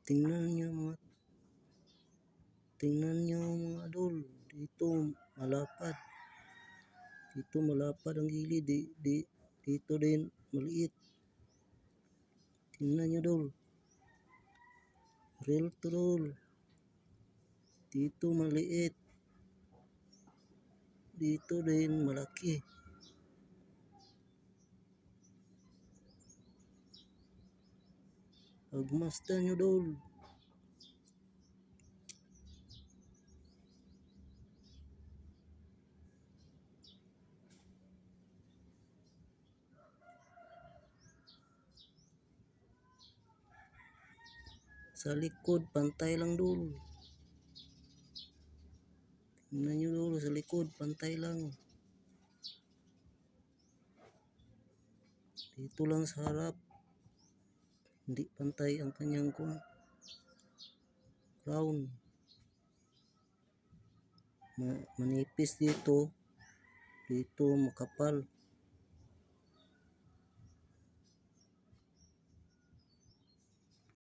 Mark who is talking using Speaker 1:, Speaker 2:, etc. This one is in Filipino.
Speaker 1: Tingnan nyo mga idol. Dito malapad. Dito malapad ang gilid. Dito din maliit. Tingnan nyo idol. Real to idol. Dito maliit. Dito din malaki. Pagmasdan nyo idol. Sa likod, pantay lang idol. Tingnan nyo idol, sa likod, pantay lang. Dito lang sa harap. Hindi pantay ang kanyang crown. Manipis dito. Dito makapal.